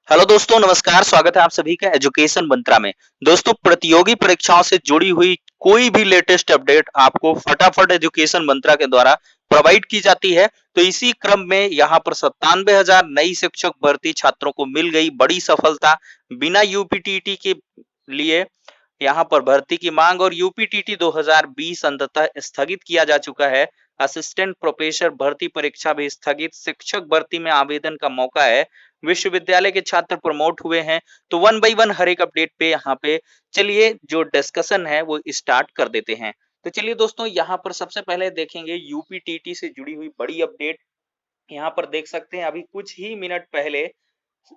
Hello दोस्तों, नमस्कार। स्वागत है आप सभी का एजुकेशन मंत्रा में। दोस्तों, प्रतियोगी परीक्षाओं से जुड़ी हुई कोई भी लेटेस्ट अपडेट आपको फटाफट एजुकेशन मंत्रा के द्वारा प्रोवाइड की जाती है। तो इसी क्रम में यहाँ पर 97,000 नई शिक्षक भर्ती छात्रों को मिल गई बड़ी सफलता। बिना यूपीटीटी के लिए यहाँ पर भर्ती की मांग और यूपीटीटी 2020 अंततः स्थगित किया जा चुका है। असिस्टेंट प्रोफेसर भर्ती परीक्षा भी स्थगित। शिक्षक भर्ती में आवेदन का मौका है। विश्वविद्यालय के छात्र प्रमोट हुए हैं। तो वन बाय वन हर एक अपडेट पे यहाँ पे चलिए जो डिस्कशन है वो स्टार्ट कर देते हैं। तो चलिए दोस्तों, यहाँ पर सबसे पहले देखेंगे यूपीटीटी से जुड़ी हुई बड़ी अपडेट। यहाँ पर देख सकते हैं अभी कुछ ही मिनट पहले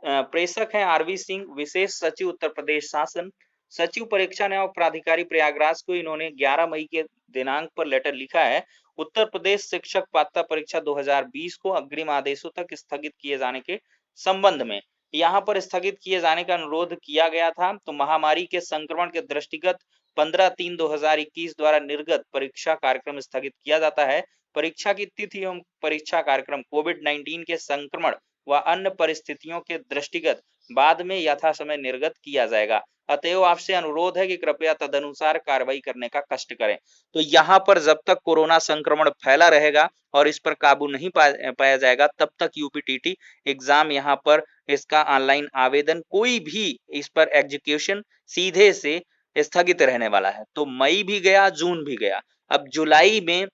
प्रेषक हैं आरवी सिंह, विशेष सचिव उत्तर प्रदेश शासन, सचिव परीक्षा न्याय और प्राधिकारी प्रयागराज को इन्होंने 11 मई के दिनांक पर लेटर लिखा है। उत्तर प्रदेश शिक्षक पात्रता परीक्षा 2020 को अग्रिम आदेशों तक स्थगित किए जाने के संबंध में यहाँ पर स्थगित किए जाने का अनुरोध किया गया था। तो महामारी के संक्रमण के दृष्टिगत 15/3/2021 द्वारा निर्गत परीक्षा कार्यक्रम स्थगित किया जाता है। परीक्षा की तिथि एवं परीक्षा कार्यक्रम कोविड-19 के संक्रमण व अन्य परिस्थितियों के दृष्टिगत बाद में यथासमय निर्गत किया जाएगा। अतएव आपसे अनुरोध है कि कृपया तदनुसार कार्रवाई करने का कष्ट करें। तो यहाँ पर जब तक कोरोना संक्रमण फैला रहेगा और इस पर काबू नहीं पाया जाएगा, तब तक यूपीटीटी एग्जाम यहाँ पर इसका ऑनलाइन आवेदन कोई भी इस पर एग्जीक्यूशन सीधे से स्थगित रहने वाला है। तो मई भी गया, जून भी गया। अब जुलाई में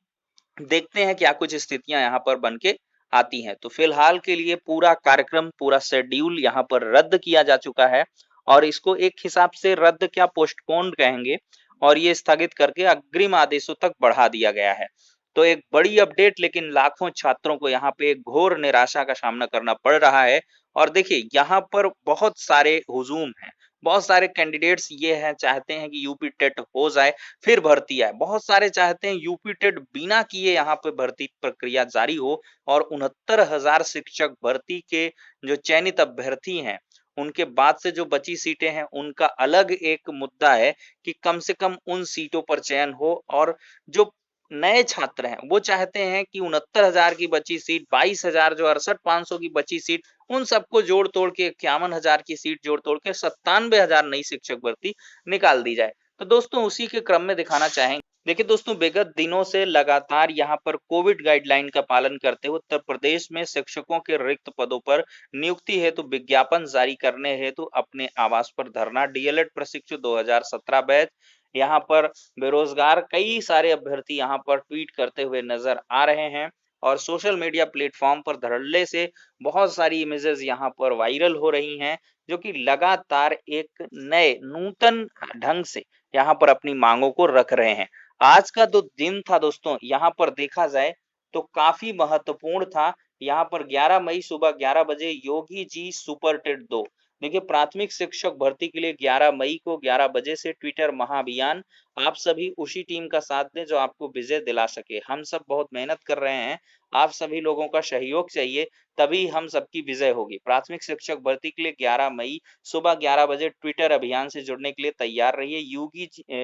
देखते हैं क्या कुछ स्थितियां यहाँ पर बन के आती हैं। तो फिलहाल के लिए पूरा कार्यक्रम, पूरा शेड्यूल यहाँ पर रद्द किया जा चुका है और इसको एक हिसाब से रद्द क्या पोस्टपोन कहेंगे और ये स्थगित करके अग्रिम आदेशों तक बढ़ा दिया गया है। तो एक बड़ी अपडेट, लेकिन लाखों छात्रों को यहाँ पे एक घोर निराशा का सामना करना पड़ रहा है। और देखिए यहाँ पर बहुत सारे हुजूम हैं, बहुत सारे कैंडिडेट्स ये हैं चाहते हैं कि यूपी टेट हो जाए फिर भर्ती आए। बहुत सारे चाहते हैं यूपी टेट बिना किए यहाँ पे भर्ती प्रक्रिया जारी हो और 69,000 शिक्षक भर्ती के जो चयनित अभ्यर्थी हैं उनके बाद से जो बची सीटें हैं उनका अलग एक मुद्दा है कि कम से कम उन सीटों पर चयन हो। और जो नए छात्र हैं वो चाहते हैं कि 69,000 की बची सीट, 22,000 जो 68,500 की बची सीट, उन सबको जोड़ तोड़ के 51,000 की सीट जोड़ तोड़ के 97,000 नई शिक्षक भर्ती निकाल दी जाए। तो दोस्तों उसी के क्रम में दिखाना चाहेंगे। देखिए दोस्तों, विगत दिनों से लगातार यहाँ पर कोविड गाइडलाइन का पालन करते हुए उत्तर प्रदेश में शिक्षकों के रिक्त पदों पर नियुक्ति हेतु विज्ञापन जारी करने हेतु अपने आवास पर धरना, डीएलएड प्रशिक्षु 2017 बैच, यहाँ पर बेरोजगार कई सारे अभ्यर्थी यहाँ पर ट्वीट करते हुए नजर आ रहे हैं। और सोशल मीडिया प्लेटफॉर्म पर धड़ल्ले से बहुत सारी इमेजेस यहाँ पर वायरल हो रही हैं, जो कि लगातार एक नए नूतन ढंग से यहाँ पर अपनी मांगों को रख रहे हैं। आज का जो दिन था दोस्तों, यहाँ पर देखा जाए तो काफी महत्वपूर्ण था। यहाँ पर 11 मई सुबह 11 बजे योगी जी सुपर टेट 2। देखिए, प्राथमिक शिक्षक भर्ती के लिए 11 मई को 11 बजे से ट्विटर महाअभियान। आप सभी उसी टीम का साथ दें जो आपको विजय दिला सके। हम सब बहुत मेहनत कर रहे हैं, आप सभी लोगों का सहयोग चाहिए, तभी हम सबकी विजय होगी। प्राथमिक शिक्षक भर्ती के लिए 11 मई सुबह 11 बजे ट्विटर अभियान से जुड़ने के लिए तैयार रहिए।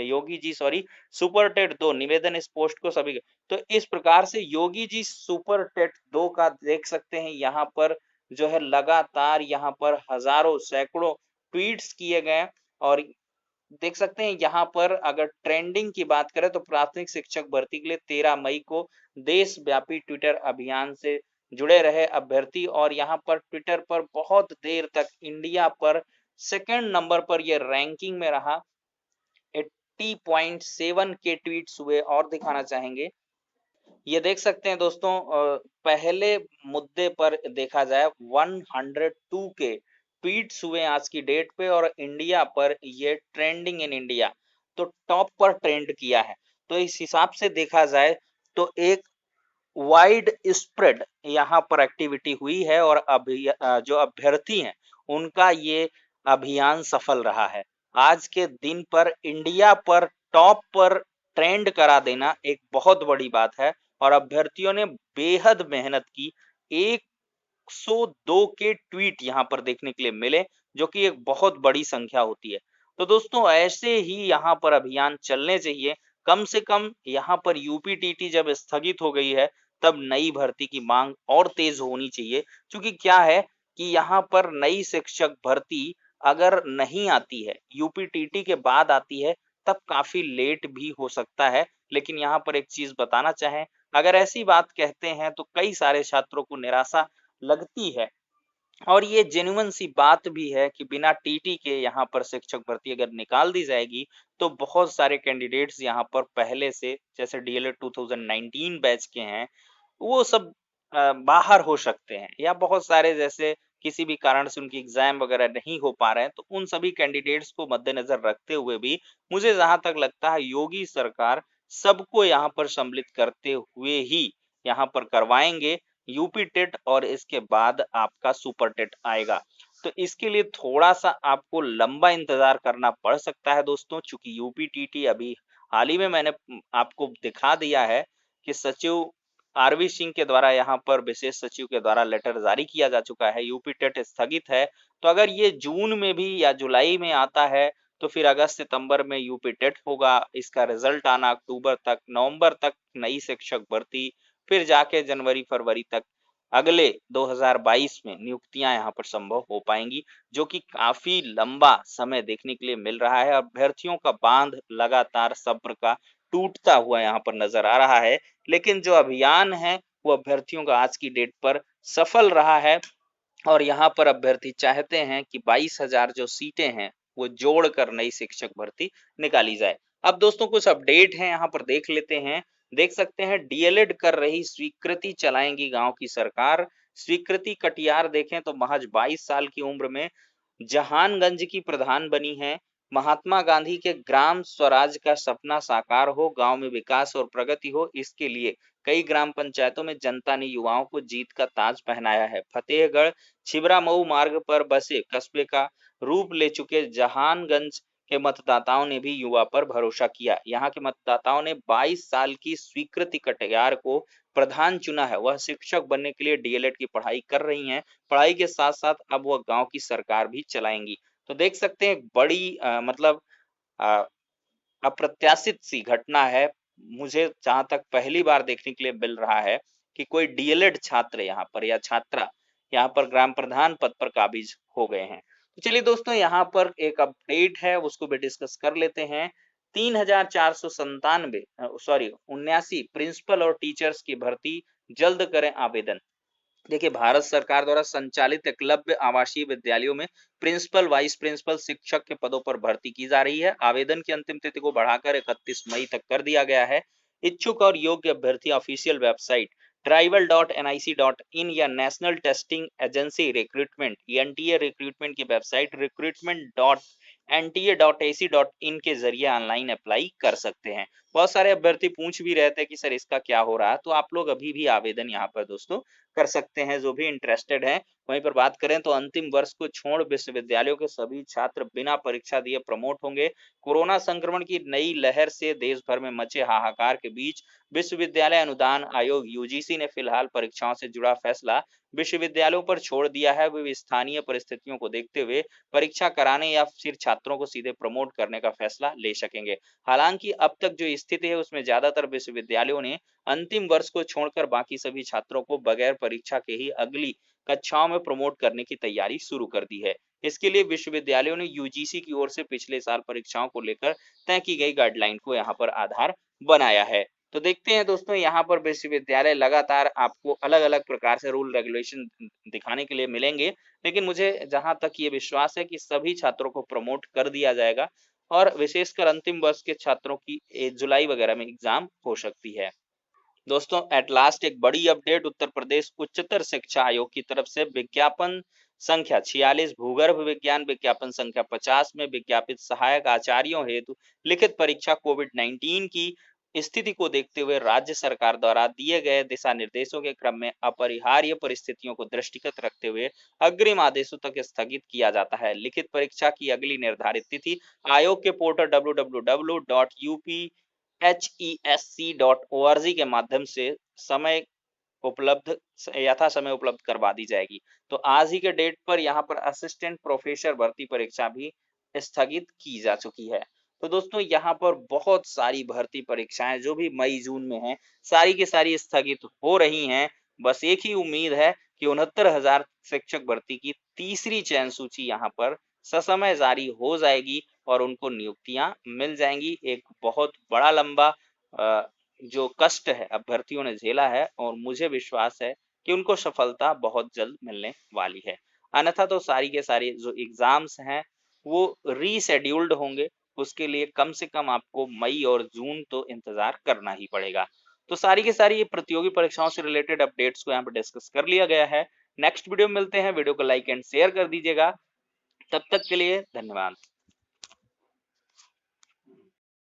योगी जी सुपर टेट 2 निवेदन इस पोस्ट को सभी। तो इस प्रकार से योगी जी सुपर टेट 2 का देख सकते हैं यहाँ पर जो है लगातार यहाँ पर हजारों सैकड़ों ट्वीट्स किए गए। और देख सकते हैं यहाँ पर अगर ट्रेंडिंग की बात करें तो प्राथमिक शिक्षक भर्ती के लिए 13 मई को देशव्यापी ट्विटर अभियान से जुड़े रहे अभ्यर्थी। और यहाँ पर ट्विटर पर बहुत देर तक इंडिया पर सेकंड नंबर पर यह रैंकिंग में रहा। 80.7 के ट्वीट्स हुए। और दिखाना चाहेंगे, ये देख सकते हैं दोस्तों, पहले मुद्दे पर देखा जाए 102 के ट्वीट्स हुए आज की डेट पे और इंडिया पर ये ट्रेंडिंग इन इंडिया, तो टॉप पर ट्रेंड किया है। तो इस हिसाब से देखा जाए तो एक वाइड स्प्रेड यहाँ पर एक्टिविटी हुई है और अभी जो अभ्यर्थी हैं उनका ये अभियान सफल रहा है। आज के दिन पर इंडिया पर टॉप पर ट्रेंड करा देना एक बहुत बड़ी बात है और अभ्यर्थियों ने बेहद मेहनत की। 102 के ट्वीट यहाँ पर देखने के लिए मिले, जो कि एक बहुत बड़ी संख्या होती है। तो दोस्तों ऐसे ही यहाँ पर अभियान चलने चाहिए। कम से कम यहाँ पर यूपीटीटी जब स्थगित हो गई है तब नई भर्ती की मांग और तेज होनी चाहिए। क्योंकि क्या है, कि यहाँ पर नई शिक्षक भर्ती अगर नहीं आती है, यूपीटीटी के बाद आती है, तब काफ़ी लेट भी हो सकता है। लेकिन यहाँ पर एक चीज़ बताना चाहें, अगर ऐसी बात कहते हैं तो कई सारे छात्रों को निराशा लगती है। और ये जेन्युइन सी बात भी है कि बिना टीटी के यहाँ पर शिक्षक भर्ती अगर निकाल दी जाएगी, तो बहुत सारे कैंडिडेट्स यहाँ पर पहले से जैसे डीएलएड 2019 बैच के हैं, वो सब बाहर हो सकते हैं या बहुत सारे जैसे किसी भी कारण से उनकी एग्जाम वगैरह नहीं हो पा रहे हैं, तो उन सभी कैंडिडेट्स को मद्देनजर रखते हुए भी मुझे जहाँ तक लगता है योगी सरकार सबको यहाँ पर सम्मिलित करते हुए ही यहाँ पर करवाएंगे यूपी टेट और इसके बाद आपका सुपर टेट आएगा। तो इसके लिए थोड़ा-सा आपको लंबा इंतज़ार करना पड़ सकता है दोस्तों, चूँकि यूपी टीटी अभी हाल ही में मैंने आपको दिखा दिया है कि सचिव आरवी सिंह के द्वारा यहाँ पर विशेष सचिव के द्वारा लेटर जारी किया जा चुका है, यूपी टेट स्थगित है। तो अगर ये जून में भी या जुलाई में आता है, तो फिर अगस्त सितंबर में यूपी टेट होगा, इसका रिजल्ट आना अक्टूबर तक, नवंबर तक नई शिक्षक भर्ती, फिर जाके जनवरी-फरवरी तक अगले 2022 में नियुक्तियां यहाँ पर संभव हो पाएंगी, जो कि काफी लंबा समय देखने के लिए मिल रहा है। अभ्यर्थियों का बांध लगातार सब्र का टूटता हुआ यहाँ पर नजर आ रहा है। लेकिन जो अभियान है वो अभ्यर्थियों का आज की डेट पर सफल रहा है और यहाँ पर अभ्यर्थी चाहते हैं कि 22,000 जो सीटें हैं वो जोड़कर नई शिक्षक भर्ती निकाली जाए। अब दोस्तों कुछ अपडेट हैं यहाँ पर देख लेते हैं। देख सकते हैं डीएलएड कर रही स्वीकृति चलाएंगी गांव की सरकार। स्वीकृति कटियार देखें तो महज 22 साल की उम्र में जहानगंज की प्रधान बनी है। महात्मा गांधी के ग्राम स्वराज का सपना साकार हो, गांव में विकास और प्रगति हो, इसके लिए कई ग्राम पंचायतों में जनता ने युवाओं को जीत का ताज पहनाया है। फतेहगढ़ छिबरामऊ मार्ग पर बसे कस्बे का रूप ले चुके जहानगंज के मतदाताओं ने भी युवा पर भरोसा किया। यहाँ के मतदाताओं ने 22 साल की स्वीकृति कटियार को प्रधान चुना है। वह शिक्षक बनने के लिए डीएलएड की पढ़ाई कर रही हैं। पढ़ाई के साथ साथ अब वह गांव की सरकार भी चलाएंगी। तो देख सकते हैं एक बड़ी मतलब अ, अप्रत्याशित सी घटना है। मुझे जहां तक पहली बार देखने के लिए मिल रहा है कि कोई डीएलएड छात्र यहाँ पर या छात्रा यहाँ पर ग्राम प्रधान पद पर काबिज हो गए हैं। तो चलिए दोस्तों यहाँ पर एक अपडेट है उसको भी डिस्कस कर लेते हैं। 3,497 सॉरी 79 प्रिंसिपल और टीचर्स की भर्ती जल्द करें आवेदन। देखिए भारत सरकार द्वारा संचालित एकलव्य आवासीय विद्यालयों में प्रिंसिपल वाइस प्रिंसिपल शिक्षक के पदों पर भर्ती की जा रही है। आवेदन की अंतिम तिथि को बढ़ाकर 31 मई तक कर दिया गया है। इच्छुक और योग्य अभ्यर्थी ऑफिशियल वेबसाइट tribal.nic.in या national testing agency recruitment NTA recruitment की वेबसाइट recruitment.nta.ac.in के जरिए ऑनलाइन अप्लाई कर सकते हैं। बहुत सारे अभ्यर्थी पूछ भी रहे थे कि सर इसका क्या हो रहा है, तो आप लोग अभी भी आवेदन यहाँ पर दोस्तों कर सकते हैं जो भी इंटरेस्टेड हैं। वहीं पर बात करें तो अंतिम वर्ष को छोड़ विश्वविद्यालयों के सभी छात्र बिना परीक्षा दिए प्रमोट होंगे। कोरोना संक्रमण की नई लहर से देश भर में मचे हाहाकार के बीच विश्वविद्यालय अनुदान आयोग यूजीसी ने फिलहाल परीक्षाओं से जुड़ा फैसला विश्वविद्यालयों पर छोड़ दिया है। वे स्थानीय परिस्थितियों को देखते हुए परीक्षा कराने या फिर छात्रों को सीधे प्रमोट करने का फैसला ले सकेंगे। हालांकि अब तक जो स्थिति है उसमें ज्यादातर विश्वविद्यालयों ने अंतिम वर्ष को छोड़कर बाकी सभी छात्रों को बगैर परीक्षा के ही अगली कक्षाओं में प्रमोट करने की तैयारी शुरू कर दी है। इसके लिए विश्वविद्यालयों ने यूजीसी की ओर से पिछले साल परीक्षाओं को लेकर तय की गई गाइडलाइन को यहाँ पर आधार बनाया है। तो देखते हैं दोस्तों यहाँ पर विश्वविद्यालय लगातार आपको अलग अलग प्रकार से रूल रेगुलेशन दिखाने के लिए मिलेंगे, लेकिन मुझे जहां तक ये विश्वास है कि सभी छात्रों को प्रमोट कर दिया जाएगा और विशेषकर अंतिम वर्ष के छात्रों की जुलाई वगैरह में एग्जाम हो सकती है। दोस्तों एट लास्ट एक बड़ी अपडेट उत्तर प्रदेश उच्चतर शिक्षा आयोग की तरफ से विज्ञापन संख्या 46 भूगर्भ विज्ञान विज्ञापन संख्या 50 में विज्ञापित सहायक आचार्यों हेतु लिखित परीक्षा कोविड-19 की स्थिति को देखते हुए राज्य सरकार द्वारा दिए गए दिशा निर्देशों के क्रम में अपरिहार्य परिस्थितियों को दृष्टिगत रखते हुए अग्रिम आदेशों तक स्थगित किया जाता है। लिखित परीक्षा की अगली निर्धारित तिथि आयोग के पोर्टल www.upHESC.org के माध्यम से समय उपलब्ध यथा समय उपलब्ध करवा दी जाएगी। तो आज ही के डेट पर यहाँ पर असिस्टेंट प्रोफेसर भर्ती परीक्षा भी स्थगित की जा चुकी है। तो दोस्तों यहाँ पर बहुत सारी भर्ती परीक्षाएं जो भी मई जून में हैं सारी की सारी स्थगित हो रही हैं। बस एक ही उम्मीद है कि 69,000 शिक्षक भर्ती की तीसरी चयन सूची यहाँ पर ससमय जारी हो जाएगी और उनको नियुक्तियां मिल जाएंगी। एक बहुत बड़ा लंबा जो कष्ट है अभ्यर्थियों ने झेला है और मुझे विश्वास है कि उनको सफलता बहुत जल्द मिलने वाली है। अन्यथा तो सारी के सारी जो एग्जाम्स हैं वो रीशेड्यूल्ड होंगे, उसके लिए कम से कम आपको मई और जून तो इंतजार करना ही पड़ेगा। तो सारी की सारी ये प्रतियोगी परीक्षाओं से रिलेटेड अपडेट्स को यहाँ पे डिस्कस कर लिया गया है। नेक्स्ट वीडियो में मिलते हैं, वीडियो को लाइक एंड शेयर कर दीजिएगा। तब तक के लिए धन्यवाद।